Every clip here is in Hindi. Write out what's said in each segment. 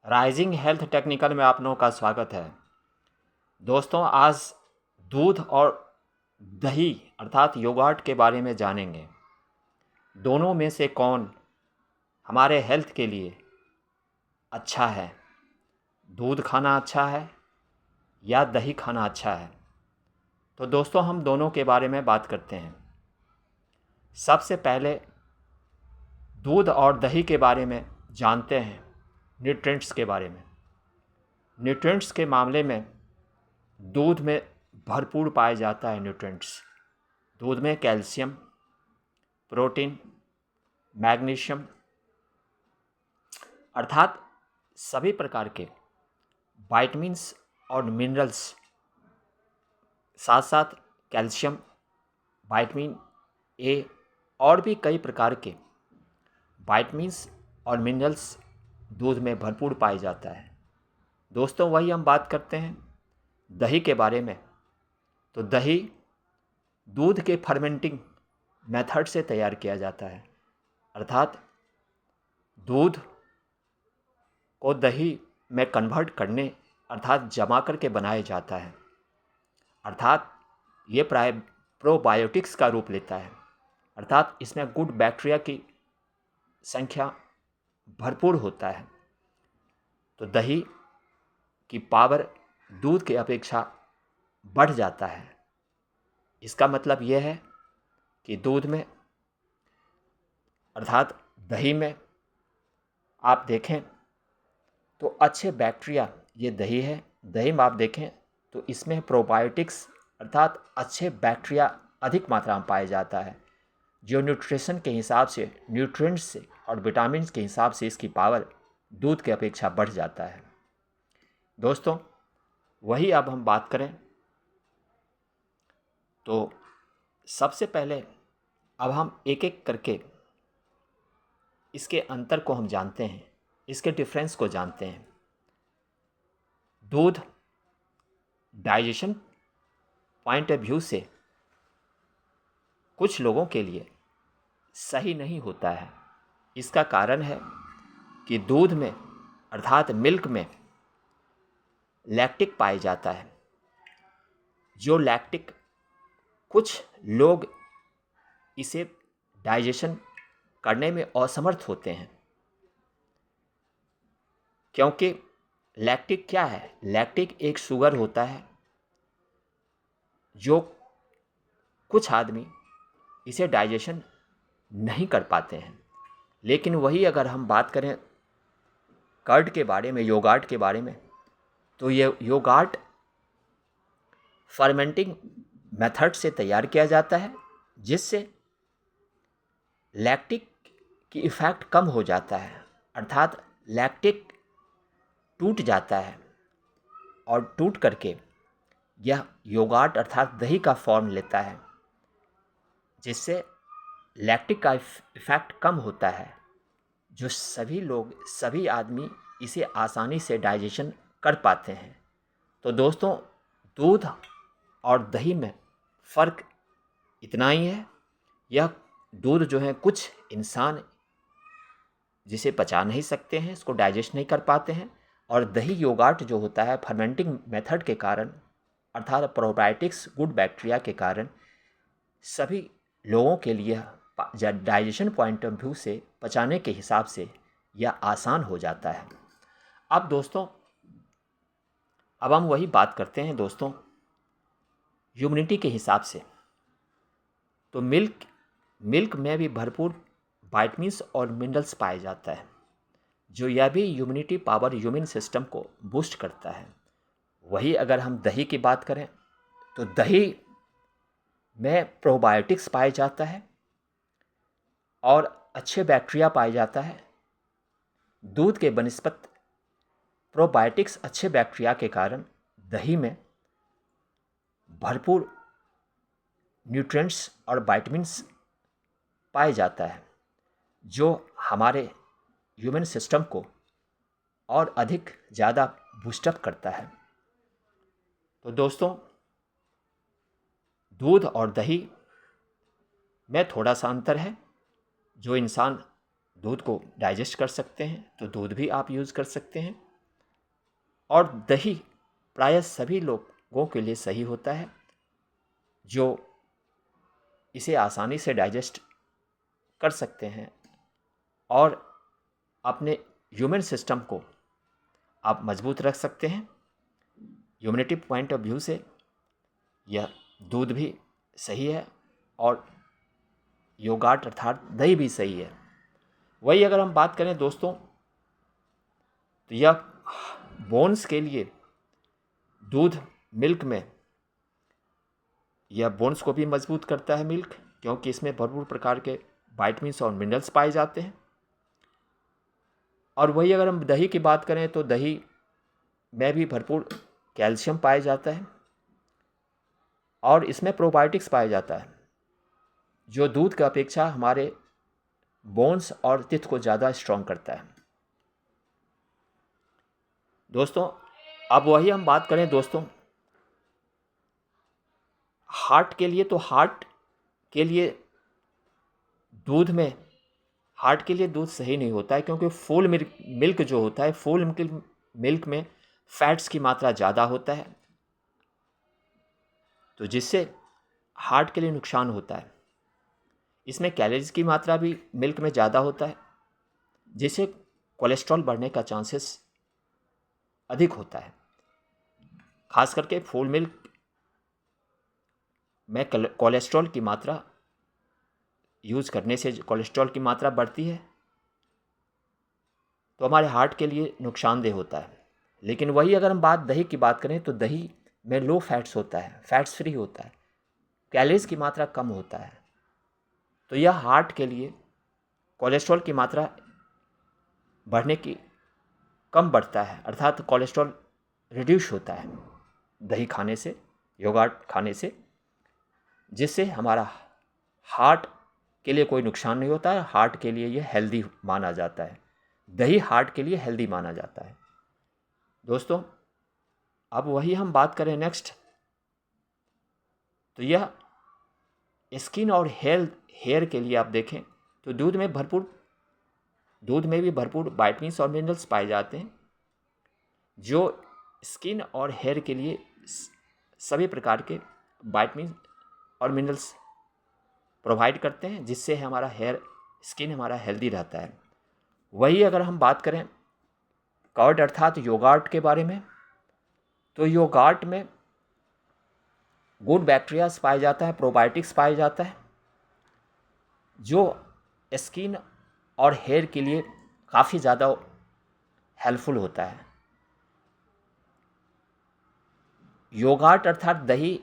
राइजिंग हेल्थ टेक्निकल में आप लोगों का स्वागत है। दोस्तों, आज दूध और दही अर्थात योगर्ट के बारे में जानेंगे। दोनों में से कौन हमारे हेल्थ के लिए अच्छा है? दूध खाना अच्छा है या दही खाना अच्छा है? तो दोस्तों, हम दोनों के बारे में बात करते हैं। सबसे पहले दूध और दही के बारे में जानते हैं, न्यूट्रिएंट्स के बारे में। न्यूट्रिएंट्स के मामले में दूध में भरपूर पाया जाता है न्यूट्रिएंट्स। दूध में कैल्शियम, प्रोटीन, मैग्नीशियम अर्थात सभी प्रकार के विटामिन्स और मिनरल्स, साथ साथ कैल्शियम, विटामिन ए और भी कई प्रकार के विटामिन्स और मिनरल्स दूध में भरपूर पाया जाता है। दोस्तों, वही हम बात करते हैं दही के बारे में। तो दही दूध के फर्मेंटिंग मेथड से तैयार किया जाता है, अर्थात दूध को दही में कन्वर्ट करने अर्थात जमा करके बनाया जाता है, अर्थात ये प्रोबायोटिक्स का रूप लेता है, अर्थात इसमें गुड बैक्टीरिया की संख्या भरपूर होता है। तो दही की पावर दूध की अपेक्षा बढ़ जाता है। इसका मतलब यह है कि दूध में अर्थात दही में आप देखें तो अच्छे बैक्टीरिया, ये दही है, दही में आप देखें तो इसमें प्रोबायोटिक्स अर्थात अच्छे बैक्टीरिया अधिक मात्रा में पाया जाता है, जो न्यूट्रिशन के हिसाब से, न्यूट्रिएंट्स से और विटामिन के हिसाब से इसकी पावर दूध की अपेक्षा बढ़ जाता है। दोस्तों, वही अब हम बात करें तो सबसे पहले अब हम एक एक करके इसके अंतर को हम जानते हैं, इसके डिफरेंस को जानते हैं। दूध डाइजेशन पॉइंट ऑफ व्यू से कुछ लोगों के लिए सही नहीं होता है। इसका कारण है कि दूध में अर्थात मिल्क में लैक्टिक पाया जाता है, जो लैक्टिक कुछ लोग इसे डाइजेशन करने में असमर्थ होते हैं। क्योंकि लैक्टिक क्या है? लैक्टिक एक शुगर होता है जो कुछ आदमी इसे डाइजेशन नहीं कर पाते हैं। लेकिन वही अगर हम बात करें कर्ड के बारे में, योगर्ट के बारे में, तो ये योगर्ट फर्मेंटिंग मेथड से तैयार किया जाता है, जिससे लैक्टिक की इफ़ेक्ट कम हो जाता है, अर्थात लैक्टिक टूट जाता है और टूट करके यह योगर्ट अर्थात दही का फॉर्म लेता है, जिससे लैक्टिक का इफ़ेक्ट कम होता है, जो सभी लोग, सभी आदमी इसे आसानी से डाइजेशन कर पाते हैं। तो दोस्तों, दूध और दही में फ़र्क इतना ही है। यह दूध जो है कुछ इंसान जिसे पचा नहीं सकते हैं, इसको डाइजेस्ट नहीं कर पाते हैं, और दही योगर्ट जो होता है फर्मेंटिंग मेथड के कारण अर्थात प्रोबायोटिक्स गुड बैक्टीरिया के कारण सभी लोगों के लिए डाइजेशन पॉइंट ऑफ व्यू से, पचाने के हिसाब से यह आसान हो जाता है। अब दोस्तों, अब हम वही बात करते हैं दोस्तों ह्यूमिडिटी के हिसाब से। तो मिल्क में भी भरपूर विटामिन्स और मिनरल्स पाया जाता है, जो यह भी इम्यूनिटी पावर, इम्यून सिस्टम को बूस्ट करता है। वही अगर हम दही की बात करें तो दही में प्रोबायोटिक्स पाया जाता है और अच्छे बैक्टीरिया पाया जाता है। दूध के बनिस्पत प्रोबायोटिक्स अच्छे बैक्टीरिया के कारण दही में भरपूर न्यूट्रिएंट्स और विटामिन्स पाया जाता है, जो हमारे ह्यूमन सिस्टम को और अधिक ज़्यादा बूस्टअप करता है। तो दोस्तों, दूध और दही में थोड़ा सा अंतर है। जो इंसान दूध को डाइजेस्ट कर सकते हैं तो दूध भी आप यूज़ कर सकते हैं, और दही प्रायः सभी लोगों के लिए सही होता है जो इसे आसानी से डाइजेस्ट कर सकते हैं और अपने ह्यूमन सिस्टम को आप मजबूत रख सकते हैं। ह्यूमनिटी पॉइंट ऑफ व्यू से यह दूध भी सही है और योगार्ट अर्थात दही भी सही है। वही अगर हम बात करें दोस्तों तो यह बोन्स के लिए दूध मिल्क में यह बोन्स को भी मजबूत करता है मिल्क, क्योंकि इसमें भरपूर प्रकार के विटामिन्स और मिनरल्स पाए जाते हैं। और वही अगर हम दही की बात करें तो दही में भी भरपूर कैल्शियम पाया जाता है और इसमें प्रोबायोटिक्स पाया जाता है जो दूध की अपेक्षा हमारे बोन्स और टीथ को ज़्यादा स्ट्रॉन्ग करता है। दोस्तों अब वही हम बात करें दोस्तों हार्ट के लिए, तो हार्ट के लिए दूध में हार्ट के लिए दूध सही नहीं होता है, क्योंकि फुल मिल्क जो होता है, फुल मिल्क में फैट्स की मात्रा ज़्यादा होता है, तो जिससे हार्ट के लिए नुकसान होता है। इसमें कैलोरीज की मात्रा भी मिल्क में ज़्यादा होता है, जिससे कोलेस्ट्रॉल बढ़ने का चांसेस अधिक होता है। खास करके फुल मिल्क में कोलेस्ट्रॉल की मात्रा यूज़ करने से कोलेस्ट्रॉल की मात्रा बढ़ती है, तो हमारे हार्ट के लिए नुकसानदेह होता है। लेकिन वही अगर हम दही की बात करें तो दही में लो फैट्स होता है, फैट्स फ्री होता है, कैलोरीज की मात्रा कम होता है, तो यह हार्ट के लिए कोलेस्ट्रॉल की मात्रा बढ़ने की कम बढ़ता है, अर्थात कोलेस्ट्रॉल रिड्यूस होता है दही खाने से, योगर्ट खाने से, जिससे हमारा हार्ट के लिए कोई नुकसान नहीं होता है। हार्ट के लिए यह हेल्दी माना जाता है, दही हार्ट के लिए हेल्दी माना जाता है। दोस्तों अब वही हम बात करें नेक्स्ट, तो यह स्किन और हेयर के लिए आप देखें तो दूध में भी भरपूर विटामिन्स और मिनरल्स पाए जाते हैं जो स्किन और हेयर के लिए सभी प्रकार के विटामिन और मिनरल्स प्रोवाइड करते हैं, जिससे हमारा स्किन हमारा हेल्दी रहता है। वही अगर हम बात करें कर्ड अर्थात योगार्ट के बारे में, तो योगार्ट में गुड बैक्टीरियाज पाया जाता है, प्रोबायोटिक्स पाया जाता है, जो स्किन और हेयर के लिए काफ़ी ज़्यादा हेल्पफुल होता है। योगार्ट अर्थात दही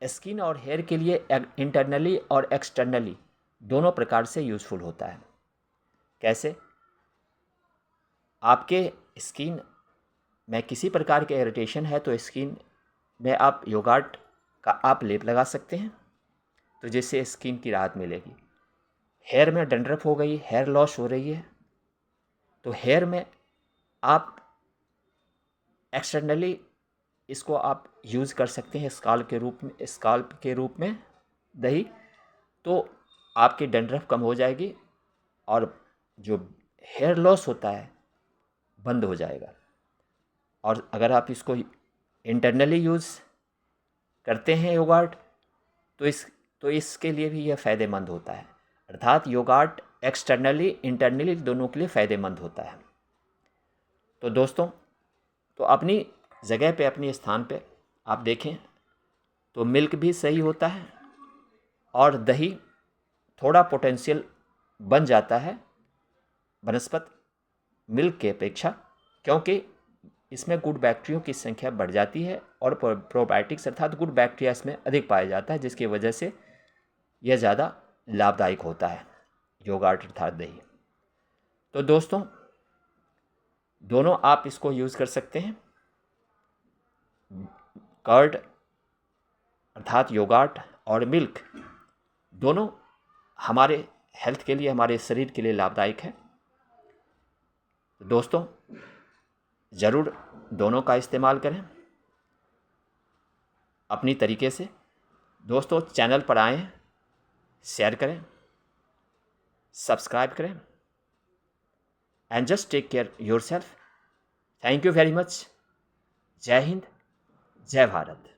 स्किन और हेयर के लिए इंटरनली और एक्सटर्नली दोनों प्रकार से यूज़फुल होता है। कैसे? आपके स्किन में किसी प्रकार के इरिटेशन है तो स्किन में आप योगार्ट का आप लेप लगा सकते हैं, तो जिससे स्किन की राहत मिलेगी। हेयर में डंड्रफ हो गई, हेयर लॉस हो रही है, तो हेयर में आप एक्सटर्नली इसको आप यूज़ कर सकते हैं स्काल्प के रूप में दही, तो आपकी डंड्रफ कम हो जाएगी और जो हेयर लॉस होता है बंद हो जाएगा। और अगर आप इसको इंटरनली यूज़ करते हैं योगार्ट, तो इसके लिए भी यह फ़ायदेमंद होता है, अर्थात योगार्ट एक्सटर्नली इंटरनली दोनों के लिए फ़ायदेमंद होता है। तो दोस्तों तो अपनी जगह पे, अपने स्थान पे आप देखें तो मिल्क भी सही होता है और दही थोड़ा पोटेंशियल बन जाता है वनस्पति मिल्क के अपेक्षा, क्योंकि इसमें गुड बैक्टीरिया की संख्या बढ़ जाती है और प्रोबायोटिक्स अर्थात गुड बैक्टीरिया इसमें अधिक पाया जाता है, जिसकी वजह से यह ज़्यादा लाभदायक होता है योगार्ट अर्थात दही। तो दोस्तों दोनों आप इसको यूज़ कर सकते हैं। कर्ड अर्थात योगार्ट और मिल्क दोनों हमारे हेल्थ के लिए, हमारे शरीर के लिए लाभदायक है। दोस्तों ज़रूर दोनों का इस्तेमाल करें अपनी तरीके से। दोस्तों चैनल पर आएँ, शेयर करें, सब्सक्राइब करें and just take care yourself. Thank you very much. जय हिंद, जय भारत।